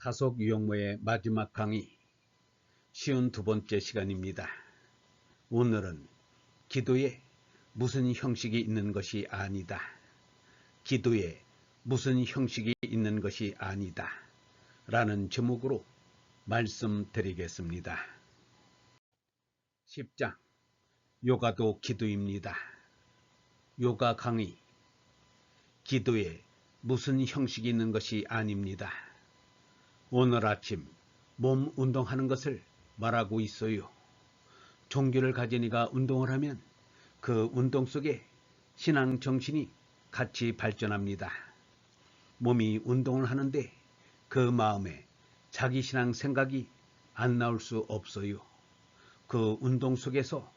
타석 유용모의 마지막 강의 52번째 시간입니다. 오늘은 기도에 무슨 형식이 있는 것이 아니다. 기도에 무슨 형식이 있는 것이 아니다. 라는 제목으로 말씀드리겠습니다. 10장 요가도 기도입니다. 요가 강의 기도에 무슨 형식이 있는 것이 아닙니다. 오늘 아침 몸 운동하는 것을 말하고 있어요. 종교를 가진 이가 운동을 하면 그 운동 속에 신앙 정신이 같이 발전합니다. 몸이 운동을 하는데 그 마음에 자기 신앙 생각이 안 나올 수 없어요. 그 운동 속에서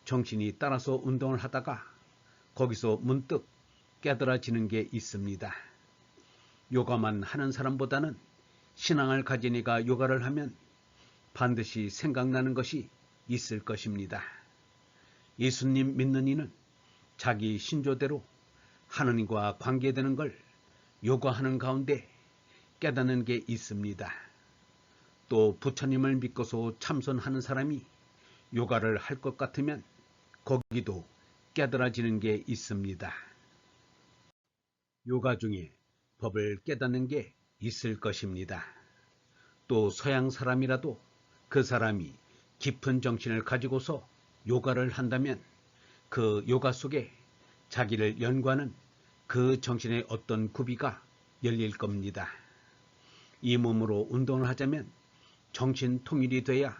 정신이 따라서 운동을 하다가 거기서 문득 깨달아지는 게 있습니다. 요가만 하는 사람보다는 신앙을 가진 이가 요가를 하면 반드시 생각나는 것이 있을 것입니다. 예수님 믿는 이는 자기 신조대로 하느님과 관계되는 걸 요가하는 가운데 깨닫는 게 있습니다. 또 부처님을 믿고서 참선하는 사람이 요가를 할 것 같으면 거기도 깨달아지는 게 있습니다. 요가 중에 법을 깨닫는 게 있을 것입니다. 또 서양 사람이라도 그 사람이 깊은 정신을 가지고서 요가를 한다면 그 요가 속에 자기를 연구하는 그 정신의 어떤 구비가 열릴 겁니다. 이 몸으로 운동을 하자면 정신 통일이 돼야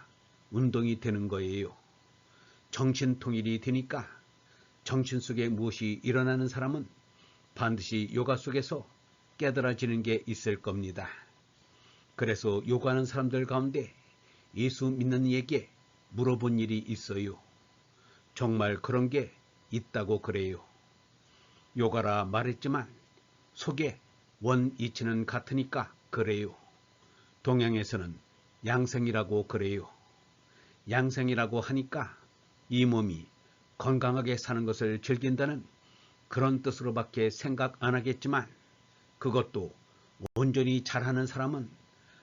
운동이 되는 거예요. 정신 통일이 되니까 정신 속에 무엇이 일어나는 사람은 반드시 요가 속에서 깨달아지는 게 있을 겁니다. 그래서 요가하는 사람들 가운데 예수 믿는 이에게 물어본 일이 있어요. 정말 그런 게 있다고 그래요. 요가라 말했지만 속에 원이치는 같으니까 그래요. 동양에서는 양생이라고 그래요. 양생이라고 하니까 이 몸이 건강하게 사는 것을 즐긴다는 그런 뜻으로밖에 생각 안 하겠지만 그것도 온전히 잘하는 사람은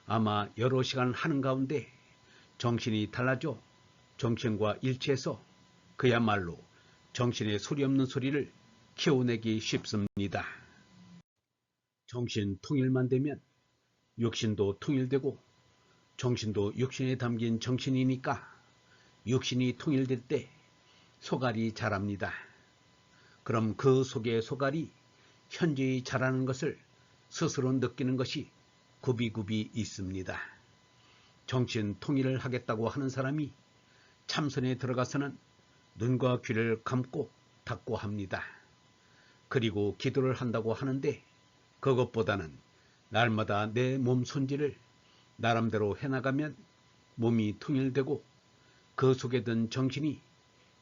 아마 여러 시간 하는 가운데 정신이 달라져 정신과 일치해서 그야말로 정신의 소리 없는 소리를 키워내기 쉽습니다. 정신 통일만 되면 육신도 통일되고 정신도 육신에 담긴 정신이니까 육신이 통일될 때 소갈이 자랍니다. 그럼 그 속의 소갈이 현저히 자라는 것을 스스로 느끼는 것이 굽이굽이 있습니다. 정신 통일을 하겠다고 하는 사람이 참선에 들어가서는 눈과 귀를 감고 닫고 합니다. 그리고 기도를 한다고 하는데 그것보다는 날마다 내 몸 손질을 나름대로 해나가면 몸이 통일되고 그 속에 든 정신이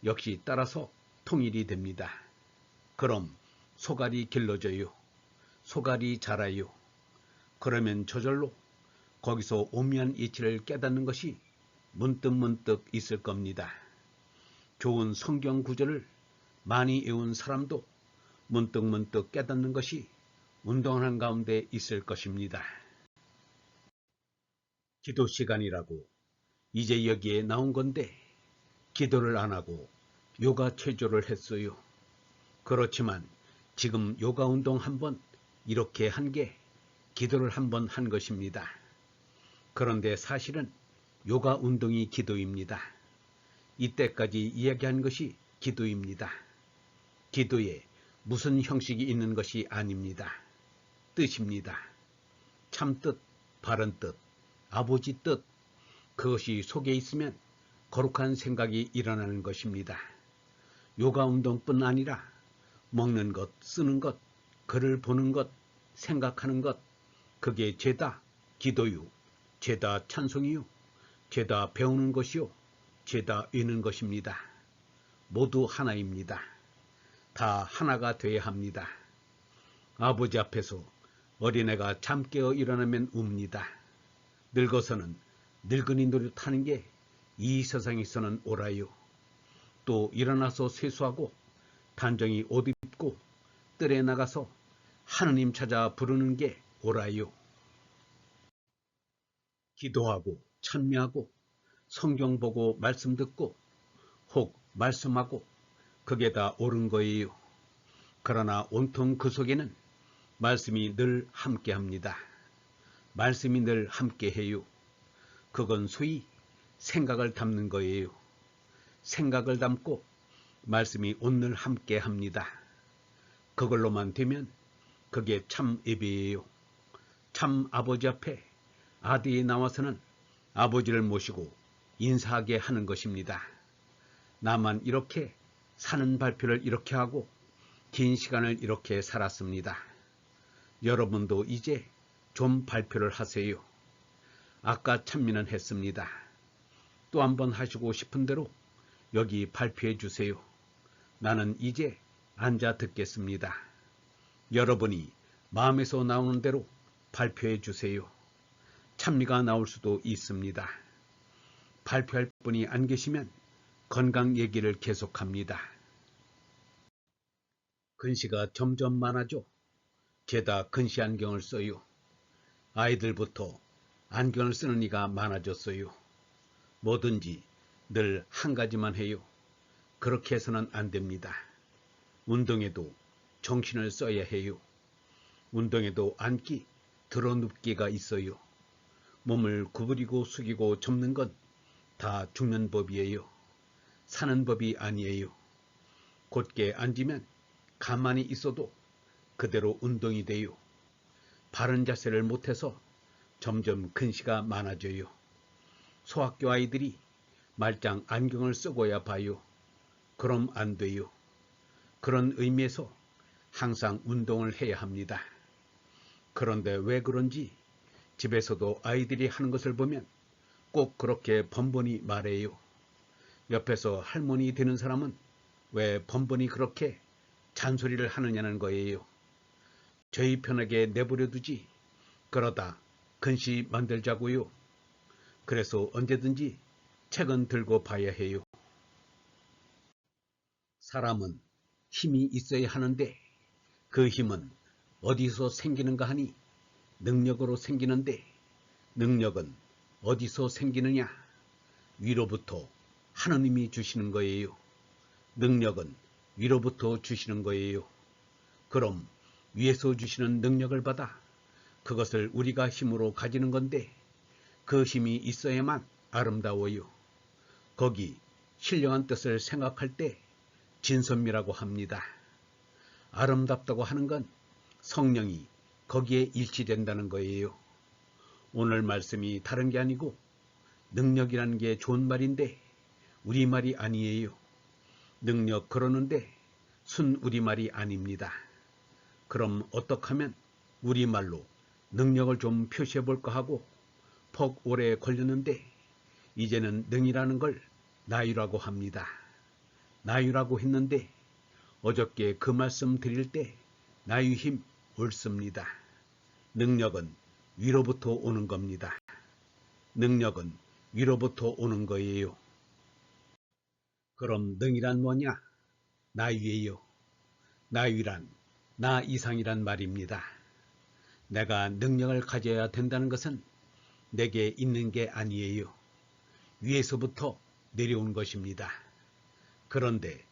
역시 따라서 통일이 됩니다. 그럼 소갈이 길러져요. 소갈이 자라요. 그러면 저절로 거기서 오묘한 이치를 깨닫는 것이 문득문득 있을 겁니다. 좋은 성경 구절을 많이 외운 사람도 문득문득 깨닫는 것이 운동하는 가운데 있을 것입니다. 기도 시간이라고 이제 여기에 나온 건데 기도를 안 하고 요가 체조를 했어요. 그렇지만 지금 요가 운동 한번 이렇게 한 게 기도를 한번 한 것입니다. 그런데 사실은 요가 운동이 기도입니다. 이때까지 이야기한 것이 기도입니다. 기도에 무슨 형식이 있는 것이 아닙니다. 뜻입니다. 참뜻, 바른 뜻, 아버지 뜻, 그것이 속에 있으면 거룩한 생각이 일어나는 것입니다. 요가 운동뿐 아니라 먹는 것, 쓰는 것, 글을 보는 것, 생각하는 것, 그게 죄다 기도요, 죄다 찬송이요, 죄다 배우는 것이요, 죄다 외는 것입니다. 모두 하나입니다. 다 하나가 돼야 합니다. 아버지 앞에서 어린애가 잠 깨어 일어나면 웁니다. 늙어서는 늙은이 노릇하는 게 이 세상에서는 옳아요. 또 일어나서 세수하고 단정히 옷 입고 뜰에 나가서 하느님 찾아 부르는 게 옳아요. 기도하고 찬미하고 성경 보고 말씀 듣고 혹 말씀하고 그게 다 옳은 거예요. 그러나 온통 그 속에는 말씀이 늘 함께합니다. 말씀이 늘 함께해요. 그건 소위 생각을 담는 거예요. 생각을 담고 말씀이 오늘 함께합니다. 그걸로만 되면 그게 참 예배예요. 참 아버지 앞에 아들이 나와서는 아버지를 모시고 인사하게 하는 것입니다. 나만 이렇게 사는 발표를 이렇게 하고 긴 시간을 이렇게 살았습니다. 여러분도 이제 좀 발표를 하세요. 아까 찬미는 했습니다. 또 한 번 하시고 싶은 대로 여기 발표해 주세요. 나는 이제 앉아 듣겠습니다. 여러분이 마음에서 나오는 대로 발표해 주세요. 찬미가 나올 수도 있습니다. 발표할 분이 안 계시면 건강 얘기를 계속합니다. 근시가 점점 많아져. 죄다 근시 안경을 써요. 아이들부터 안경을 쓰는 이가 많아졌어요. 뭐든지 늘 한 가지만 해요. 그렇게 해서는 안 됩니다. 운동에도 정신을 써야 해요. 운동에도 앉기, 들어눕기가 있어요. 몸을 구부리고 숙이고 접는 건 다 죽는 법이에요. 사는 법이 아니에요. 곧게 앉으면 가만히 있어도 그대로 운동이 돼요. 바른 자세를 못해서 점점 근시가 많아져요. 소학교 아이들이 말짱 안경을 쓰고야 봐요. 그럼 안 돼요. 그런 의미에서 항상 운동을 해야 합니다. 그런데 왜 그런지 집에서도 아이들이 하는 것을 보면 꼭 그렇게 번번이 말해요. 옆에서 할머니 되는 사람은 왜 번번이 그렇게 잔소리를 하느냐는 거예요. 저희 편하게 내버려 두지 그러다 근시 만들자고요. 그래서 언제든지 책은 들고 봐야 해요. 사람은 힘이 있어야 하는데 그 힘은 어디서 생기는가 하니 능력으로 생기는데 능력은 어디서 생기느냐? 위로부터 하느님이 주시는 거예요. 능력은 위로부터 주시는 거예요. 그럼 위에서 주시는 능력을 받아 그것을 우리가 힘으로 가지는 건데 그 힘이 있어야만 아름다워요. 거기 신령한 뜻을 생각할 때 진선미라고 합니다. 아름답다고 하는 건 성령이 거기에 일치된다는 거예요. 오늘 말씀이 다른 게 아니고 능력이라는 게 좋은 말인데 우리말이 아니에요. 능력 그러는데 순 우리말이 아닙니다. 그럼 어떻게 하면 우리말로 능력을 좀 표시해 볼까 하고 퍽 오래 걸렸는데 이제는 능이라는 걸 나유라고 합니다. 나유라고 했는데 어저께 그 말씀 드릴 때 나유 힘 옳습니다. 능력은 위로부터 오는 겁니다. 능력은 위로부터 오는 거예요. 그럼 능이란 뭐냐? 나유예요. 나유란 나 이상이란 말입니다. 내가 능력을 가져야 된다는 것은 내게 있는 게 아니에요. 위에서부터 내려온 것입니다. 그런데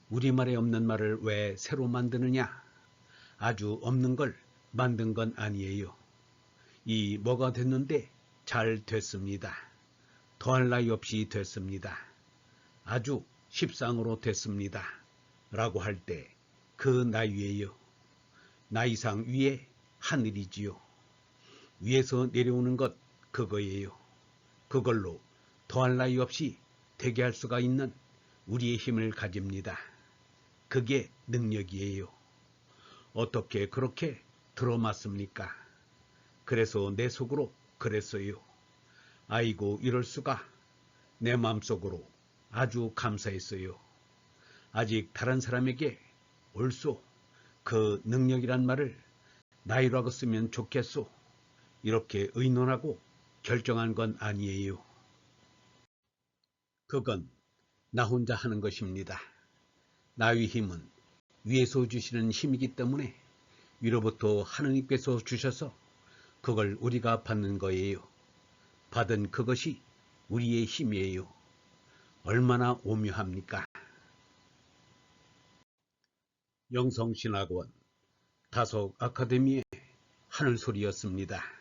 우리말에 없는 말을 왜 새로 만드느냐? 아주 없는 걸 만든 건 아니에요. 이 뭐가 됐는데 잘 됐습니다. 더할 나위 없이 됐습니다. 아주 십상으로 됐습니다. 라고 할 때 그 나위예요. 나 이상 위에 하늘이지요. 위에서 내려오는 것 그거예요. 그걸로 더할 나위 없이 되게 할 수가 있는 우리의 힘을 가집니다. 그게 능력이에요. 어떻게 그렇게 들어맞습니까? 그래서 내 속으로 그랬어요. 아이고 이럴 수가. 내 마음속으로 아주 감사했어요. 아직 다른 사람에게 옳소. 그 능력이란 말을 나이라고 쓰면 좋겠소. 이렇게 의논하고 결정한 건 아니에요. 그건 나 혼자 하는 것입니다. 나의 힘은 위에서 주시는 힘이기 때문에 위로부터 하느님께서 주셔서 그걸 우리가 받는 거예요. 받은 그것이 우리의 힘이에요. 얼마나 오묘합니까? 영성신학원 다속 아카데미의 하늘소리였습니다.